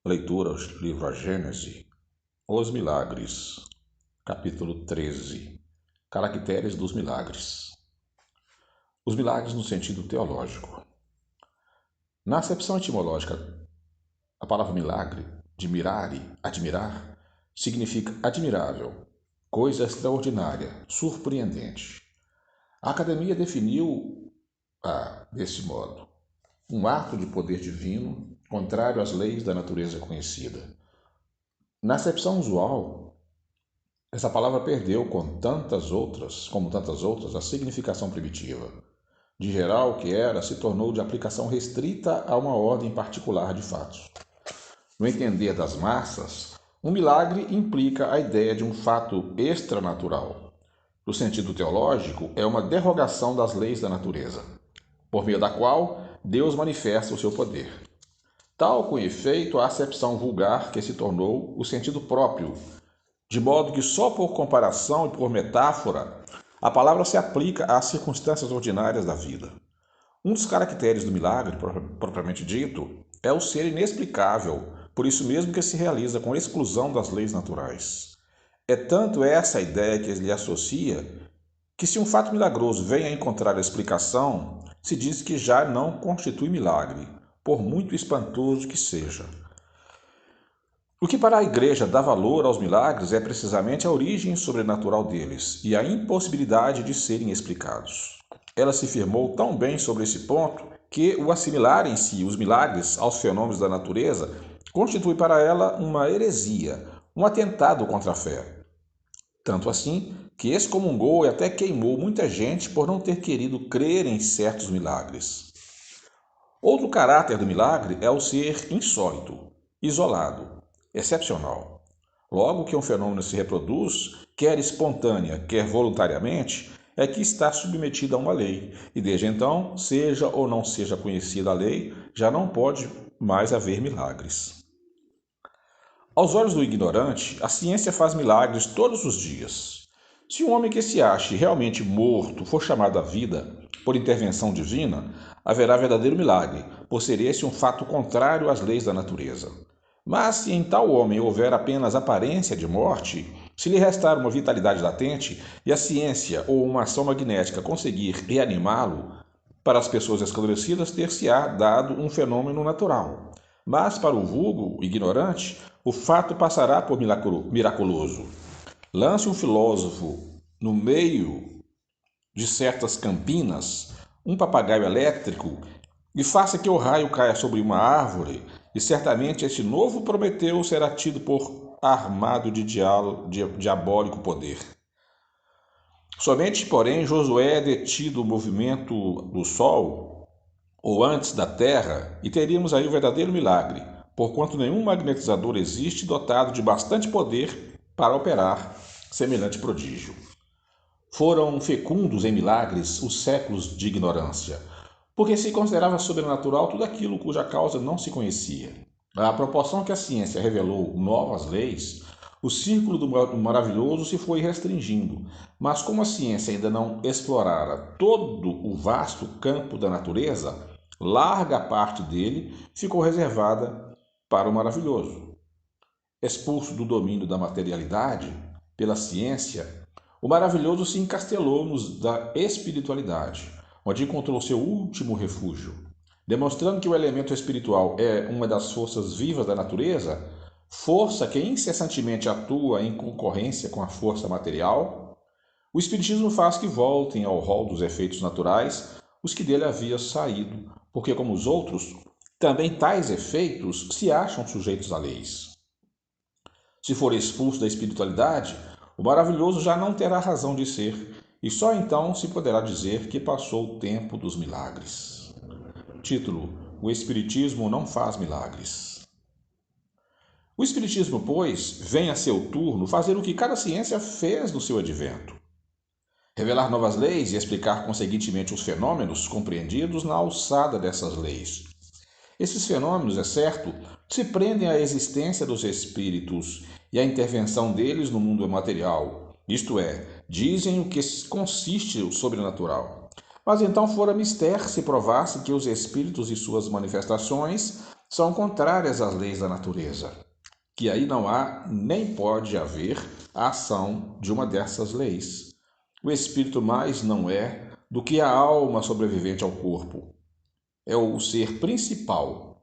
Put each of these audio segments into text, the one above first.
Leitura, livro A Gênese, Os Milagres, capítulo 13. Caracteres dos milagres. Os milagres no sentido teológico. Na acepção etimológica, a palavra milagre, de mirare, admirar, significa admirável, coisa extraordinária, surpreendente. A academia definiu desse modo: um ato de poder divino, contrário às leis da natureza conhecida. Na acepção usual, essa palavra perdeu, como tantas outras, a significação primitiva. De geral, o que era se tornou de aplicação restrita a uma ordem particular de fatos. No entender das massas, um milagre implica a ideia de um fato extranatural. No sentido teológico, é uma derrogação das leis da natureza, por meio da qual Deus manifesta o seu poder. Tal, com efeito, a acepção vulgar que se tornou o sentido próprio, de modo que só por comparação e por metáfora a palavra se aplica às circunstâncias ordinárias da vida. Um dos caracteres do milagre, propriamente dito, é o ser inexplicável, por isso mesmo que se realiza com exclusão das leis naturais. É tanto essa a ideia que lhe associa que se um fato milagroso vem a encontrar explicação, se diz que já não constitui milagre, por muito espantoso que seja. O que para a Igreja dá valor aos milagres é precisamente a origem sobrenatural deles e a impossibilidade de serem explicados. Ela se firmou tão bem sobre esse ponto que o assimilar em si os milagres aos fenômenos da natureza constitui para ela uma heresia, um atentado contra a fé. Tanto assim que excomungou e até queimou muita gente por não ter querido crer em certos milagres. Outro caráter do milagre é o ser insólito, isolado, excepcional. Logo que um fenômeno se reproduz, quer espontânea, quer voluntariamente, é que está submetido a uma lei, e desde então, seja ou não seja conhecida a lei, já não pode mais haver milagres. Aos olhos do ignorante, a ciência faz milagres todos os dias. Se um homem que se ache realmente morto for chamado à vida por intervenção divina, haverá verdadeiro milagre, por ser esse um fato contrário às leis da natureza. Mas se em tal homem houver apenas aparência de morte, se lhe restar uma vitalidade latente e a ciência ou uma ação magnética conseguir reanimá-lo, para as pessoas esclarecidas ter-se-á dado um fenômeno natural. Mas para o vulgo ignorante, o fato passará por miraculoso. Lance um filósofo no meio de certas campinas um papagaio elétrico e faça que o raio caia sobre uma árvore, e certamente este novo Prometeu será tido por armado de diabólico poder. Somente, porém, Josué é detido o movimento do sol, ou antes da terra, e teríamos aí o verdadeiro milagre, porquanto nenhum magnetizador existe dotado de bastante poder para operar semelhante prodígio. Foram fecundos em milagres os séculos de ignorância, porque se considerava sobrenatural tudo aquilo cuja causa não se conhecia. À proporção que a ciência revelou novas leis, o círculo do maravilhoso se foi restringindo, mas como a ciência ainda não explorara todo o vasto campo da natureza, larga parte dele ficou reservada para o maravilhoso. Expulso do domínio da materialidade pela ciência, o maravilhoso se encastelou-nos da espiritualidade, onde encontrou seu último refúgio. Demonstrando que o elemento espiritual é uma das forças vivas da natureza, força que incessantemente atua em concorrência com a força material, o Espiritismo faz que voltem ao rol dos efeitos naturais os que dele haviam saído, porque, como os outros, também tais efeitos se acham sujeitos a leis. Se for expulso da espiritualidade, o maravilhoso já não terá razão de ser, e só então se poderá dizer que passou o tempo dos milagres. Título: O Espiritismo não faz milagres. O Espiritismo, pois, vem a seu turno fazer o que cada ciência fez no seu advento: revelar novas leis e explicar conseguintemente os fenômenos compreendidos na alçada dessas leis. Esses fenômenos, é certo, se prendem à existência dos espíritos e à intervenção deles no mundo material, isto é, dizem o que consiste o sobrenatural. Mas então fora mister se provasse que os espíritos e suas manifestações são contrárias às leis da natureza, que aí não há nem pode haver a ação de uma dessas leis. O espírito mais não é do que a alma sobrevivente ao corpo. É o ser principal,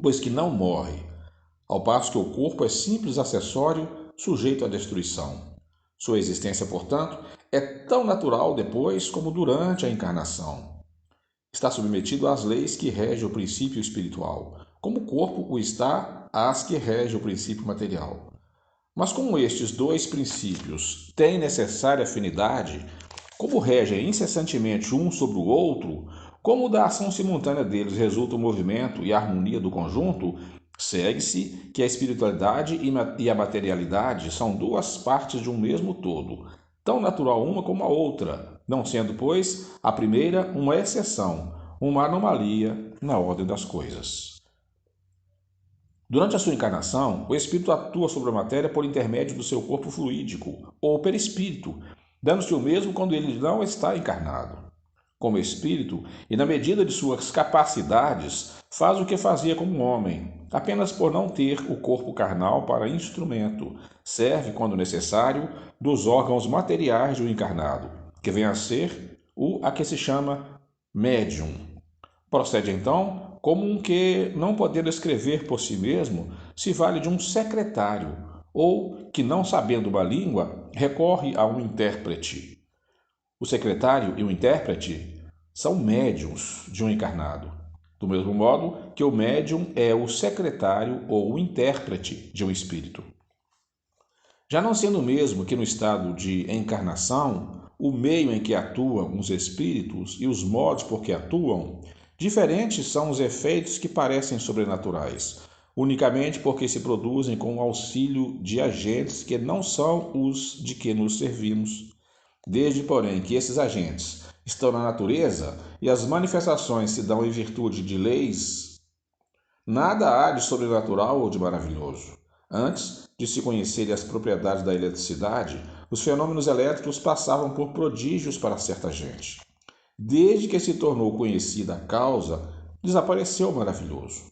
pois que não morre, ao passo que o corpo é simples acessório sujeito à destruição. Sua existência, portanto, é tão natural depois como durante a encarnação. Está submetido às leis que regem o princípio espiritual, como o corpo o está às que regem o princípio material. Mas como estes dois princípios têm necessária afinidade, como regem incessantemente um sobre o outro, como da ação simultânea deles resulta o movimento e a harmonia do conjunto, segue-se que a espiritualidade e a materialidade são duas partes de um mesmo todo, tão natural uma como a outra, não sendo, pois, a primeira uma exceção, uma anomalia na ordem das coisas. Durante a sua encarnação, o espírito atua sobre a matéria por intermédio do seu corpo fluídico, ou perispírito, dando-se o mesmo quando ele não está encarnado. Como espírito, e na medida de suas capacidades, faz o que fazia como homem, apenas por não ter o corpo carnal para instrumento. Serve, quando necessário, dos órgãos materiais do encarnado, que vem a ser a que se chama médium. Procede então como um que, não podendo escrever por si mesmo, se vale de um secretário, ou que, não sabendo uma língua, recorre a um intérprete. O secretário e o intérprete são médiuns de um encarnado, do mesmo modo que o médium é o secretário ou o intérprete de um espírito. Já não sendo o mesmo que no estado de encarnação, o meio em que atuam os espíritos e os modos por que atuam, diferentes são os efeitos que parecem sobrenaturais, unicamente porque se produzem com o auxílio de agentes que não são os de que nos servimos. Desde, porém, que esses agentes estão na natureza e as manifestações se dão em virtude de leis, nada há de sobrenatural ou de maravilhoso. Antes de se conhecerem as propriedades da eletricidade, os fenômenos elétricos passavam por prodígios para certa gente. Desde que se tornou conhecida a causa, desapareceu o maravilhoso.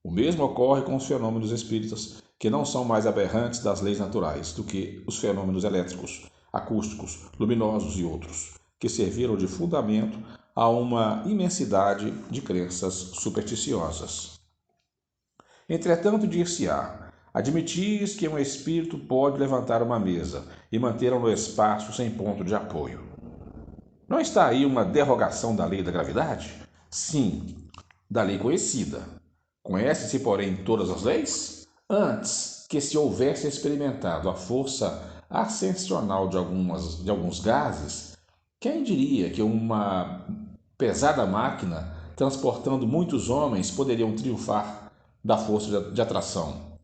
O mesmo ocorre com os fenômenos espíritas, que não são mais aberrantes das leis naturais do que os fenômenos elétricos, acústicos, luminosos e outros, que serviram de fundamento a uma imensidade de crenças supersticiosas. Entretanto, dir-se-á: admitis que um espírito pode levantar uma mesa e mantê-la no espaço sem ponto de apoio. Não está aí uma derrogação da lei da gravidade? Sim, da lei conhecida. Conhece-se, porém, todas as leis? Antes que se houvesse experimentado a força ascensional de alguns gases, quem diria que uma pesada máquina transportando muitos homens poderiam triunfar da força de atração?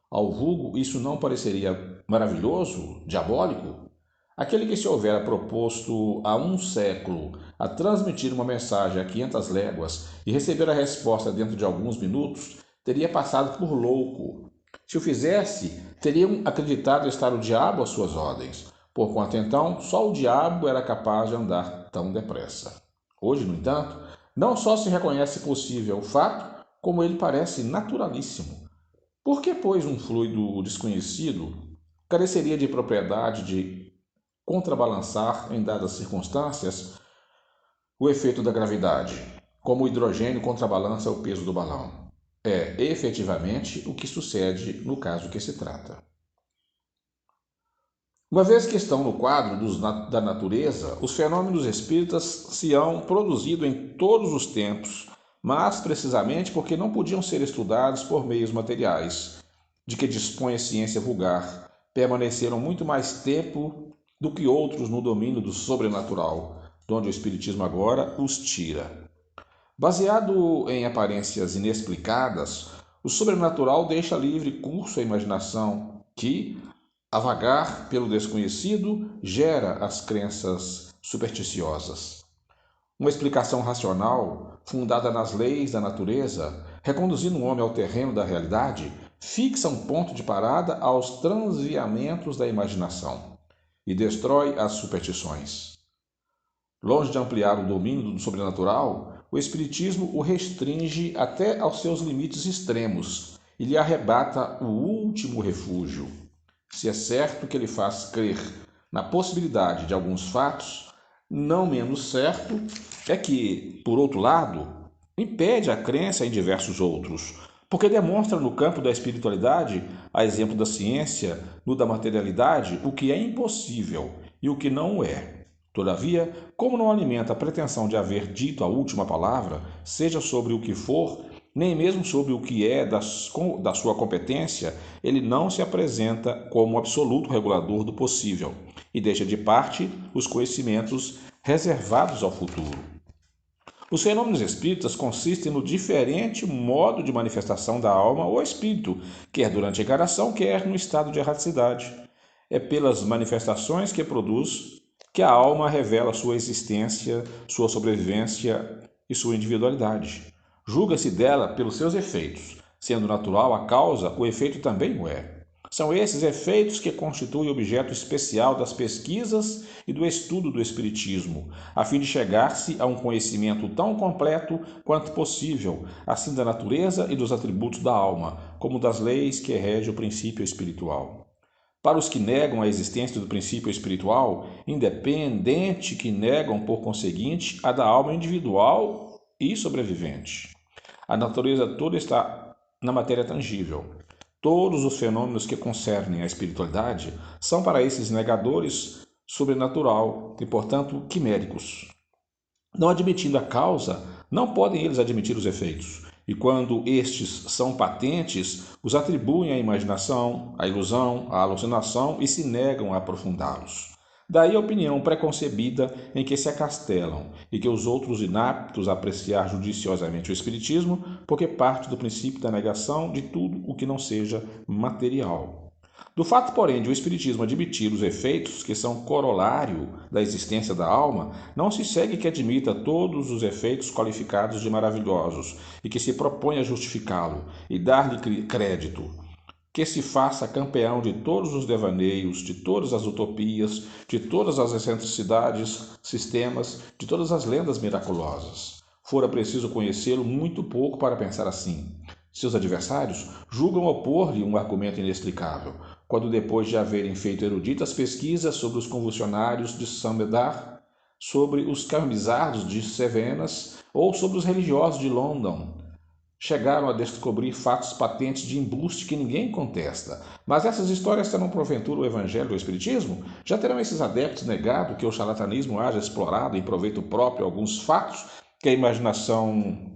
Ao vulgo, isso não pareceria maravilhoso, diabólico? Aquele que se houvera proposto há um século a transmitir uma mensagem a 500 léguas e receber a resposta dentro de alguns minutos, teria passado por louco. Se o fizesse, teriam acreditado estar o diabo às suas ordens, porquanto então só o diabo era capaz de andar tão depressa. Hoje, no entanto, não só se reconhece possível o fato, como ele parece naturalíssimo. Por que, pois, um fluido desconhecido careceria de propriedade de contrabalançar, em dadas circunstâncias, o efeito da gravidade, como o hidrogênio contrabalança o peso do balão? É efetivamente o que sucede no caso que se trata. Uma vez que estão no quadro da natureza, os fenômenos espíritas se hão produzido em todos os tempos, mas precisamente porque não podiam ser estudados por meios materiais, de que dispõe a ciência vulgar, permaneceram muito mais tempo do que outros no domínio do sobrenatural, de onde o Espiritismo agora os tira. Baseado em aparências inexplicadas, o sobrenatural deixa livre curso à imaginação, que, a vagar pelo desconhecido, gera as crenças supersticiosas. Uma explicação racional, fundada nas leis da natureza, reconduzindo o homem ao terreno da realidade, fixa um ponto de parada aos transviamentos da imaginação e destrói as superstições. Longe de ampliar o domínio do sobrenatural, o Espiritismo o restringe até aos seus limites extremos e lhe arrebata o último refúgio. Se é certo que ele faz crer na possibilidade de alguns fatos, não menos certo é que, por outro lado, impede a crença em diversos outros, porque demonstra no campo da espiritualidade, a exemplo da ciência, no da materialidade, o que é impossível e o que não é. Todavia, como não alimenta a pretensão de haver dito a última palavra, seja sobre o que for, nem mesmo sobre o que é da sua competência, ele não se apresenta como absoluto regulador do possível e deixa de parte os conhecimentos reservados ao futuro. Os fenômenos espíritas consistem no diferente modo de manifestação da alma ou espírito, quer durante a encarnação, quer no estado de erraticidade. É pelas manifestações que produz que a alma revela sua existência, sua sobrevivência e sua individualidade. Julga-se dela pelos seus efeitos. Sendo natural a causa, o efeito também o é. São esses efeitos que constituem objeto especial das pesquisas e do estudo do Espiritismo, a fim de chegar-se a um conhecimento tão completo quanto possível, assim da natureza e dos atributos da alma, como das leis que regem o princípio espiritual. Para os que negam a existência do princípio espiritual, independente que negam, por conseguinte, a da alma individual e sobrevivente. A natureza toda está na matéria tangível. Todos os fenômenos que concernem a espiritualidade são para esses negadores sobrenatural e, portanto, quiméricos. Não admitindo a causa, não podem eles admitir os efeitos. E quando estes são patentes, os atribuem à imaginação, à ilusão, à alucinação e se negam a aprofundá-los. Daí a opinião preconcebida em que se acastelam e que os outros inaptos a apreciar judiciosamente o Espiritismo, porque parte do princípio da negação de tudo o que não seja material. Do fato, porém, de o Espiritismo admitir os efeitos que são corolário da existência da alma, não se segue que admita todos os efeitos qualificados de maravilhosos e que se propõe a justificá-lo e dar-lhe crédito, que se faça campeão de todos os devaneios, de todas as utopias, de todas as excentricidades, sistemas, de todas as lendas miraculosas. Fora preciso conhecê-lo muito pouco para pensar assim. Seus adversários julgam opor-lhe um argumento inexplicável, quando depois de haverem feito eruditas pesquisas sobre os convulsionários de Saint-Médard, sobre os camisardos de Cevenas ou sobre os religiosos de London, chegaram a descobrir fatos patentes de embuste que ninguém contesta. Mas essas histórias terão porventura o evangelho do Espiritismo? Já terão esses adeptos negado que o charlatanismo haja explorado em proveito próprio alguns fatos que a imaginação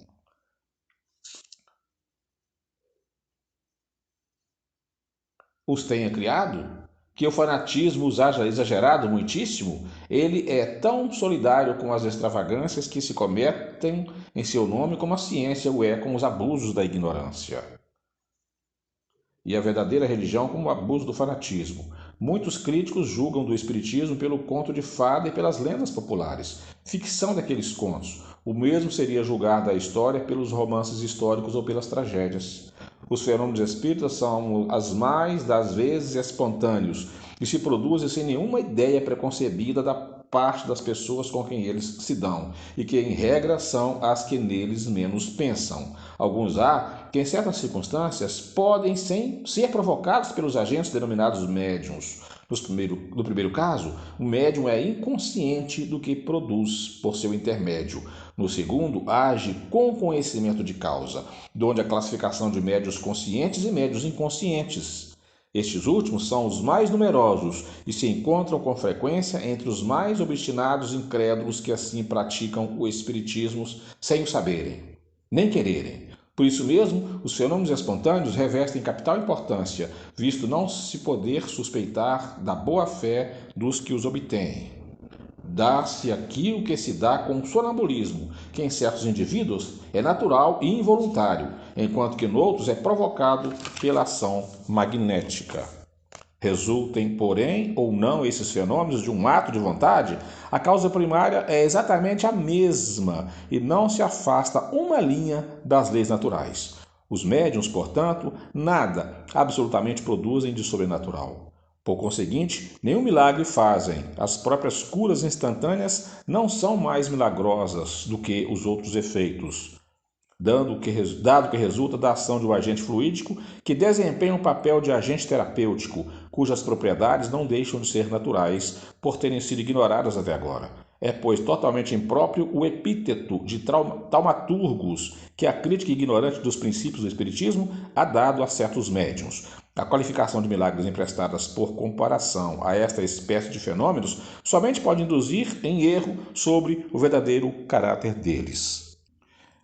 os tenha criado? Que o fanatismo os haja exagerado muitíssimo? Ele é tão solidário com as extravagâncias que se cometem em seu nome como a ciência o é com os abusos da ignorância. E a verdadeira religião como o abuso do fanatismo. Muitos críticos julgam do espiritismo pelo conto de fada e pelas lendas populares, ficção daqueles contos. O mesmo seria julgar da história pelos romances históricos ou pelas tragédias. Os fenômenos espíritas são as mais das vezes espontâneos e se produzem sem nenhuma ideia preconcebida da parte das pessoas com quem eles se dão, e que, em regra, são as que neles menos pensam. Alguns há que, em certas circunstâncias, podem ser provocados pelos agentes denominados médiuns. No primeiro caso, o médium é inconsciente do que produz por seu intermédio. No segundo, age com conhecimento de causa, donde a classificação de médiuns conscientes e médiuns inconscientes. Estes últimos são os mais numerosos e se encontram com frequência entre os mais obstinados incrédulos que assim praticam o espiritismo sem o saberem, nem quererem. Por isso mesmo, os fenômenos espontâneos revestem capital importância, visto não se poder suspeitar da boa-fé dos que os obtêm. Dá-se aqui o que se dá com o sonambulismo, que em certos indivíduos é natural e involuntário, enquanto que noutros é provocado pela ação magnética. Resultem, porém, ou não esses fenômenos de um ato de vontade, a causa primária é exatamente a mesma e não se afasta uma linha das leis naturais. Os médiuns, portanto, nada absolutamente produzem de sobrenatural. Por conseguinte, nenhum milagre fazem. As próprias curas instantâneas não são mais milagrosas do que os outros efeitos, dado que resulta da ação de um agente fluídico que desempenha um papel de agente terapêutico, cujas propriedades não deixam de ser naturais por terem sido ignoradas até agora. É, pois, totalmente impróprio o epíteto de taumaturgos que a crítica ignorante dos princípios do Espiritismo há dado a certos médiuns. A qualificação de milagres emprestadas por comparação a esta espécie de fenômenos somente pode induzir em erro sobre o verdadeiro caráter deles.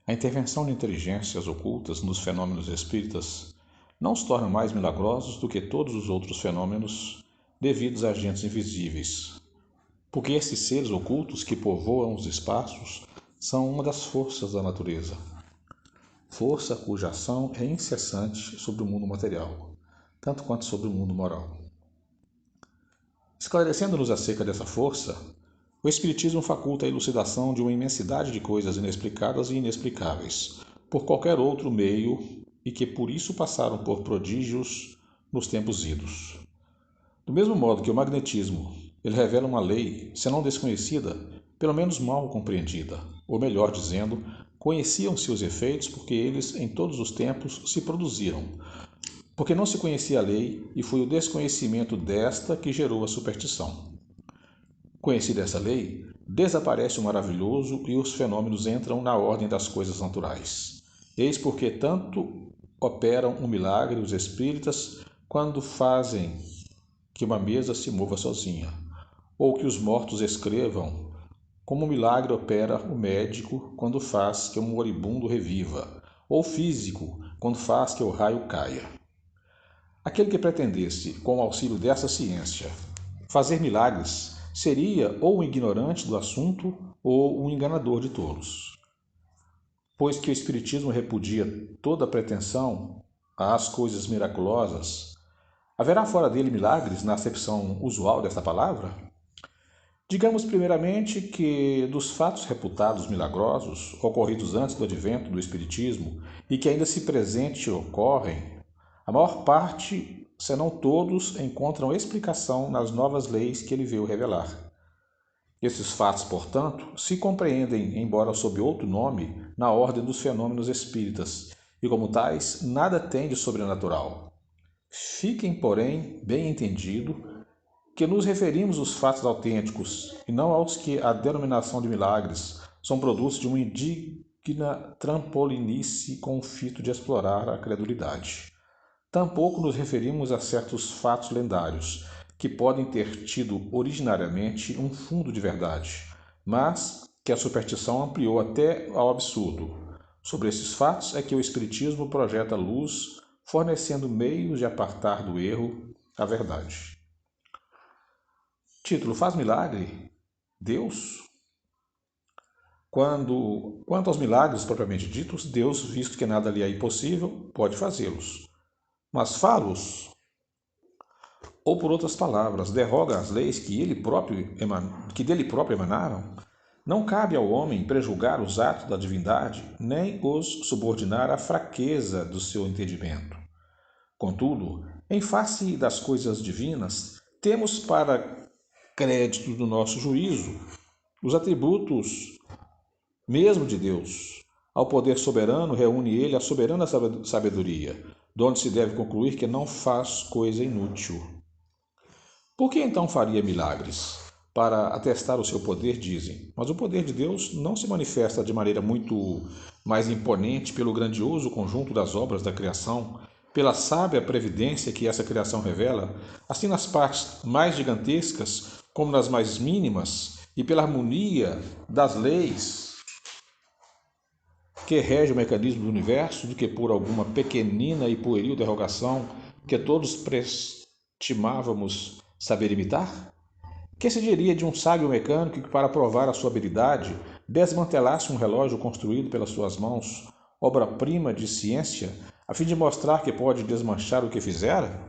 A intervenção de inteligências ocultas nos fenômenos espíritas não os torna mais milagrosos do que todos os outros fenômenos devidos a agentes invisíveis, porque esses seres ocultos que povoam os espaços são uma das forças da natureza, força cuja ação é incessante sobre o mundo material, tanto quanto sobre o mundo moral. Esclarecendo-nos acerca dessa força, o Espiritismo faculta a elucidação de uma imensidade de coisas inexplicadas e inexplicáveis por qualquer outro meio e que por isso passaram por prodígios nos tempos idos. Do mesmo modo que o magnetismo, ele revela uma lei, se não desconhecida, pelo menos mal compreendida, ou melhor dizendo, conheciam-se os efeitos porque eles em todos os tempos se produziram, porque não se conhecia a lei e foi o desconhecimento desta que gerou a superstição. Conhecida essa lei, desaparece o maravilhoso e os fenômenos entram na ordem das coisas naturais. Eis porque tanto operam o milagre os espíritas quando fazem que uma mesa se mova sozinha, ou que os mortos escrevam, como o milagre opera o médico quando faz que um moribundo reviva, ou o físico quando faz que o raio caia. Aquele que pretendesse, com o auxílio dessa ciência, fazer milagres, seria ou um ignorante do assunto ou um enganador de tolos. Pois que o Espiritismo repudia toda pretensão às coisas miraculosas, haverá fora dele milagres na acepção usual desta palavra? Digamos primeiramente que dos fatos reputados milagrosos, ocorridos antes do advento do Espiritismo e que ainda se presente ocorrem, a maior parte, senão todos, encontram explicação nas novas leis que ele veio revelar. Esses fatos, portanto, se compreendem, embora sob outro nome, na ordem dos fenômenos espíritas, e como tais, nada têm de sobrenatural. Fiquem, porém, bem entendido que nos referimos aos fatos autênticos, e não aos que a denominação de milagres são produtos de uma indigna trampolinice com o fito de explorar a credulidade. Tampouco nos referimos a certos fatos lendários, que podem ter tido originariamente um fundo de verdade, mas que a superstição ampliou até ao absurdo. Sobre esses fatos é que o Espiritismo projeta luz, fornecendo meios de apartar do erro a verdade. Título: Faz milagre? Deus? Quanto aos milagres propriamente ditos, Deus, visto que nada lhe é impossível, pode fazê-los. Mas fá-los, ou por outras palavras, derroga as leis que dele próprio emanaram, não cabe ao homem prejulgar os atos da divindade, nem os subordinar à fraqueza do seu entendimento. Contudo, em face das coisas divinas, temos para crédito do nosso juízo os atributos mesmo de Deus. Ao poder soberano reúne ele a soberana sabedoria, de onde se deve concluir que não faz coisa inútil. Por que então faria milagres? Para atestar o seu poder, dizem, mas o poder de Deus não se manifesta de maneira muito mais imponente pelo grandioso conjunto das obras da criação, pela sábia previdência que essa criação revela, assim nas partes mais gigantescas como nas mais mínimas, e pela harmonia das leis que rege o mecanismo do universo, do que por alguma pequenina e pueril derrogação que todos prestimávamos saber imitar? Que se diria de um sábio mecânico que, para provar a sua habilidade, desmantelasse um relógio construído pelas suas mãos, obra-prima de ciência, a fim de mostrar que pode desmanchar o que fizera?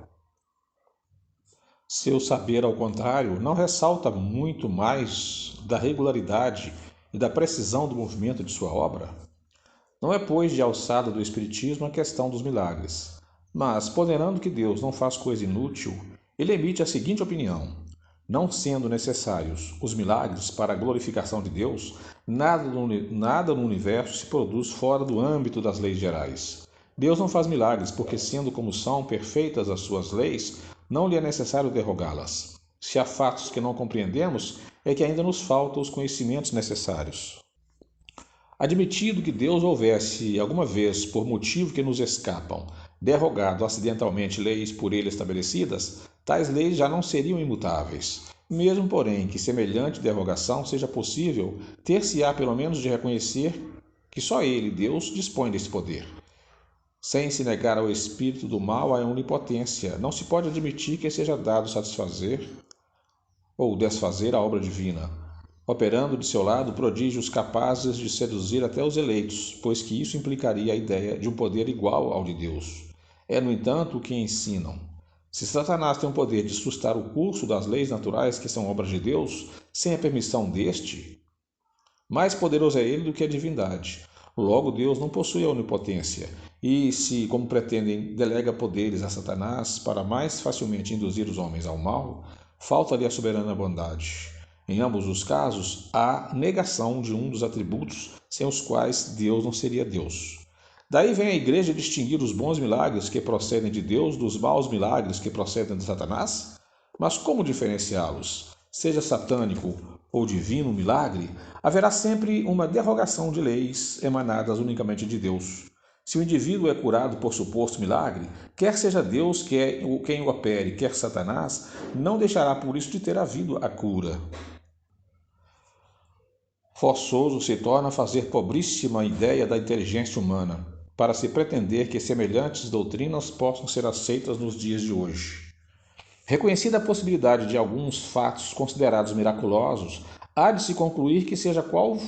Seu saber, ao contrário, não ressalta muito mais da regularidade e da precisão do movimento de sua obra? Não é, pois, de alçada do Espiritismo a questão dos milagres, mas, ponderando que Deus não faz coisa inútil, Ele emite a seguinte opinião: não sendo necessários os milagres para a glorificação de Deus, nada no universo se produz fora do âmbito das leis gerais. Deus não faz milagres porque, sendo como são perfeitas as suas leis, não lhe é necessário derrogá-las. Se há fatos que não compreendemos, é que ainda nos faltam os conhecimentos necessários. Admitido que Deus houvesse, alguma vez, por motivo que nos escapam, derrogado acidentalmente leis por ele estabelecidas, tais leis já não seriam imutáveis. Mesmo, porém, que semelhante derrogação seja possível, ter-se-á pelo menos de reconhecer que só ele, Deus, dispõe desse poder. Sem se negar ao espírito do mal a onipotência, não se pode admitir que seja dado satisfazer ou desfazer a obra divina, operando de seu lado prodígios capazes de seduzir até os eleitos, pois que isso implicaria a ideia de um poder igual ao de Deus. É, no entanto, o que ensinam. Se Satanás tem o poder de sustar o curso das leis naturais que são obras de Deus, sem a permissão deste, mais poderoso é ele do que a divindade. Logo, Deus não possui a onipotência, e se, como pretendem, delega poderes a Satanás para mais facilmente induzir os homens ao mal, falta-lhe a soberana bondade. Em ambos os casos, há negação de um dos atributos sem os quais Deus não seria Deus. Daí vem a Igreja distinguir os bons milagres que procedem de Deus dos maus milagres que procedem de Satanás? Mas como diferenciá-los? Seja satânico ou divino milagre, haverá sempre uma derrogação de leis emanadas unicamente de Deus. Se o indivíduo é curado por suposto milagre, quer seja Deus quem o opere, quer Satanás, não deixará por isso de ter havido a cura. Forçoso se torna fazer pobríssima ideia da inteligência humana, para se pretender que semelhantes doutrinas possam ser aceitas nos dias de hoje. Reconhecida a possibilidade de alguns fatos considerados miraculosos, há de se concluir que, seja qual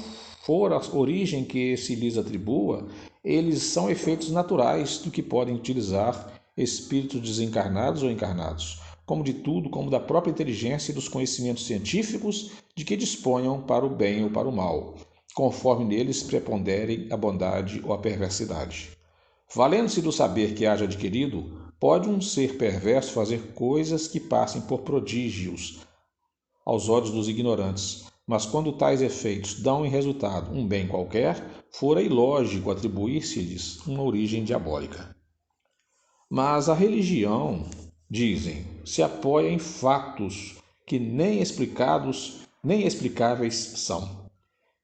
for a origem que se lhes atribua, eles são efeitos naturais do que podem utilizar espíritos desencarnados ou encarnados, como de tudo, como da própria inteligência e dos conhecimentos científicos de que disponham para o bem ou para o mal, conforme neles preponderem a bondade ou a perversidade. Valendo-se do saber que haja adquirido, pode um ser perverso fazer coisas que passem por prodígios aos olhos dos ignorantes, mas quando tais efeitos dão em resultado um bem qualquer, fora ilógico atribuir-se-lhes uma origem diabólica. Mas a religião, dizem, se apoia em fatos que nem explicados nem explicáveis são.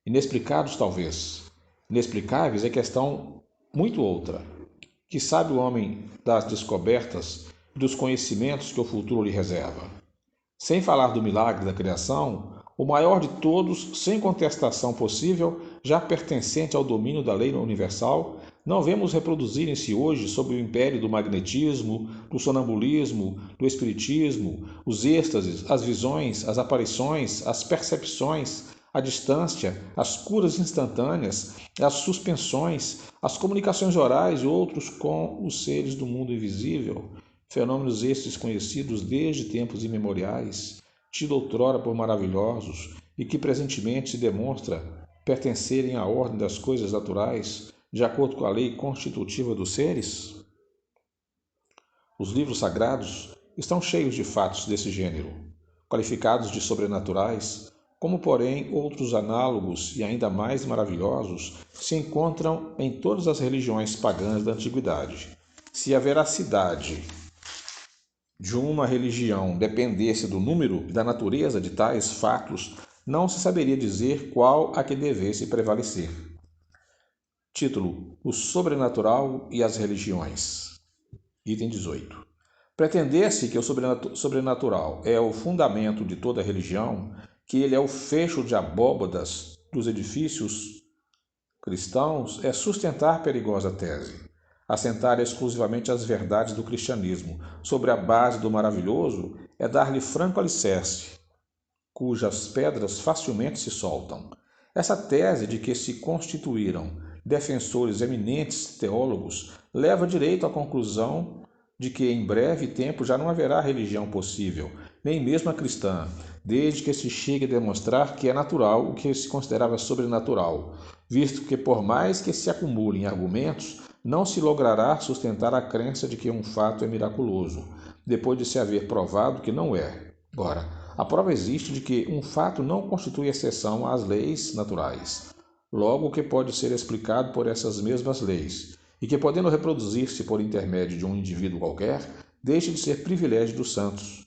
Inexplicados, talvez. Inexplicáveis é questão muito outra. Que sabe o homem das descobertas e dos conhecimentos que o futuro lhe reserva? Sem falar do milagre da criação, o maior de todos, sem contestação possível, já pertencente ao domínio da lei universal, não vemos reproduzirem-se hoje sob o império do magnetismo, do sonambulismo, do espiritismo, os êxtases, as visões, as aparições, as percepções, a distância, as curas instantâneas, as suspensões, as comunicações orais e outros com os seres do mundo invisível, fenômenos estes conhecidos desde tempos imemoriais, tido outrora por maravilhosos e que presentemente se demonstra pertencerem à ordem das coisas naturais, de acordo com a lei constitutiva dos seres? Os livros sagrados estão cheios de fatos desse gênero, qualificados de sobrenaturais, como, porém, outros análogos e ainda mais maravilhosos se encontram em todas as religiões pagãs da antiguidade. Se a veracidade de uma religião dependesse do número e da natureza de tais fatos, não se saberia dizer qual a que devesse prevalecer. Título: O Sobrenatural e as Religiões. Item 18. Pretender-se que o sobrenatural é o fundamento de toda religião, que ele é o fecho de abóbadas dos edifícios cristãos, é sustentar perigosa tese. Assentar exclusivamente as verdades do cristianismo sobre a base do maravilhoso é dar-lhe franco alicerce, cujas pedras facilmente se soltam. Essa tese de que se constituíram defensores eminentes teólogos leva direito à conclusão de que em breve tempo já não haverá religião possível, nem mesmo a cristã, desde que se chegue a demonstrar que é natural o que se considerava sobrenatural, visto que, por mais que se acumulem argumentos, não se logrará sustentar a crença de que um fato é miraculoso, depois de se haver provado que não é. Ora, a prova existe de que um fato não constitui exceção às leis naturais, logo que pode ser explicado por essas mesmas leis, e que, podendo reproduzir-se por intermédio de um indivíduo qualquer, deixe de ser privilégio dos santos.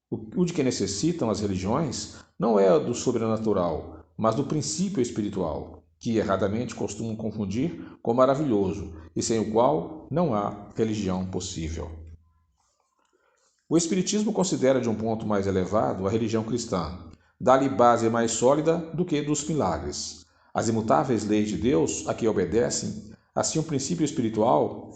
O de que necessitam as religiões não é do sobrenatural, mas do princípio espiritual, que erradamente costumam confundir com maravilhoso, e sem o qual não há religião possível. O Espiritismo considera de um ponto mais elevado a religião cristã, dá-lhe base mais sólida do que dos milagres. As imutáveis leis de Deus a que obedecem, assim o princípio espiritual,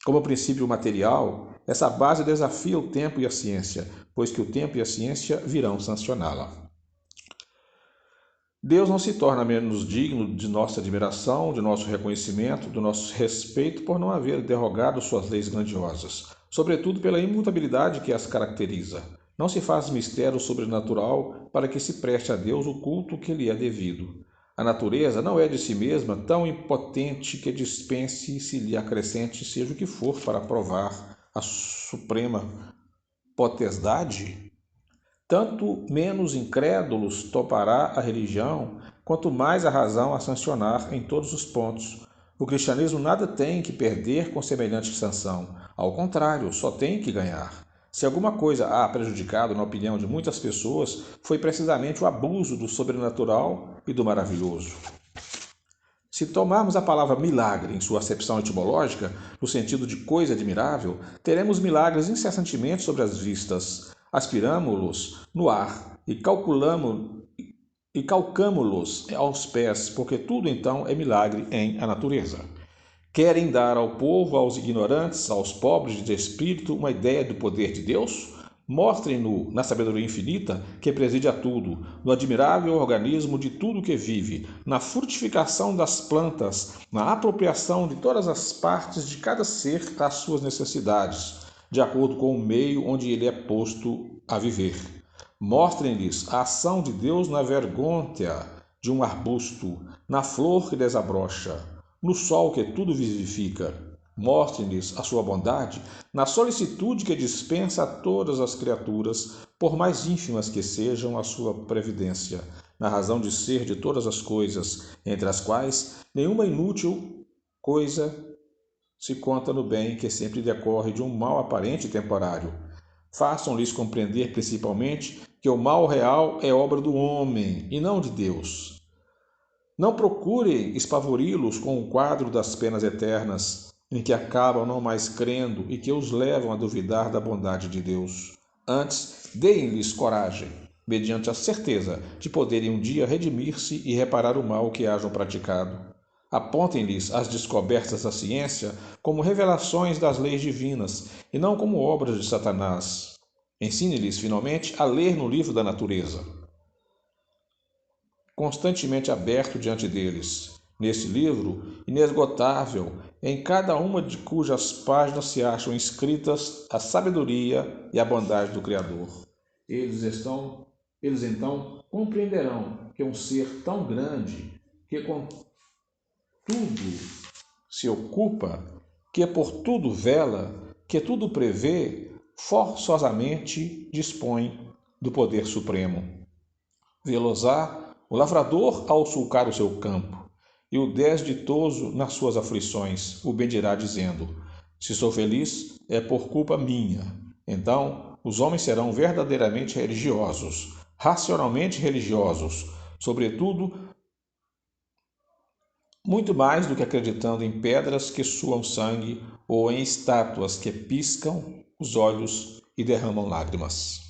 como o princípio material, essa base desafia o tempo e a ciência, pois que o tempo e a ciência virão sancioná-la. Deus não se torna menos digno de nossa admiração, de nosso reconhecimento, do nosso respeito por não haver derrogado suas leis grandiosas, sobretudo pela imutabilidade que as caracteriza. Não se faz mistério sobrenatural para que se preste a Deus o culto que lhe é devido. A natureza não é de si mesma tão impotente que dispense se lhe acrescente seja o que for para provar a suprema potestade. Tanto menos incrédulos topará a religião, quanto mais a razão a sancionar em todos os pontos. O cristianismo nada tem que perder com semelhante sanção. Ao contrário, só tem que ganhar. Se alguma coisa há prejudicado na opinião de muitas pessoas, foi precisamente o abuso do sobrenatural e do maravilhoso. Se tomarmos a palavra milagre em sua acepção etimológica, no sentido de coisa admirável, teremos milagres incessantemente sobre as vistas. Aspiramo-los no ar e calcamo-los aos pés, porque tudo então é milagre em a natureza. Querem dar ao povo, aos ignorantes, aos pobres de espírito, uma ideia do poder de Deus? Mostrem-no na sabedoria infinita que preside a tudo, no admirável organismo de tudo que vive, na frutificação das plantas, na apropriação de todas as partes de cada ser às suas necessidades, de acordo com o meio onde ele é posto a viver. Mostrem-lhes a ação de Deus na vergôntea de um arbusto, na flor que desabrocha, no sol que tudo vivifica. Mostrem-lhes a sua bondade na solicitude que dispensa a todas as criaturas, por mais ínfimas que sejam a sua previdência, na razão de ser de todas as coisas, entre as quais nenhuma inútil coisa se conta no bem que sempre decorre de um mal aparente e temporário. Façam-lhes compreender principalmente que o mal real é obra do homem e não de Deus. Não procurem espavori-los com o quadro das penas eternas, em que acabam não mais crendo e que os levam a duvidar da bondade de Deus. Antes, deem-lhes coragem, mediante a certeza de poderem um dia redimir-se e reparar o mal que hajam praticado. Apontem-lhes as descobertas da ciência como revelações das leis divinas e não como obras de Satanás. Ensine-lhes, finalmente, a ler no livro da natureza, constantemente aberto diante deles. Nesse livro, inesgotável, em cada uma de cujas páginas se acham inscritas a sabedoria e a bondade do Criador. Eles então compreenderão que um ser tão grande, que com tudo se ocupa, que por tudo vela, que tudo prevê, forçosamente dispõe do poder supremo. Vê-los-á o lavrador ao sulcar o seu campo, e o desditoso nas suas aflições, o bendirá dizendo: se sou feliz, é por culpa minha. Então, os homens serão verdadeiramente religiosos, racionalmente religiosos, sobretudo, muito mais do que acreditando em pedras que suam sangue ou em estátuas que piscam os olhos e derramam lágrimas.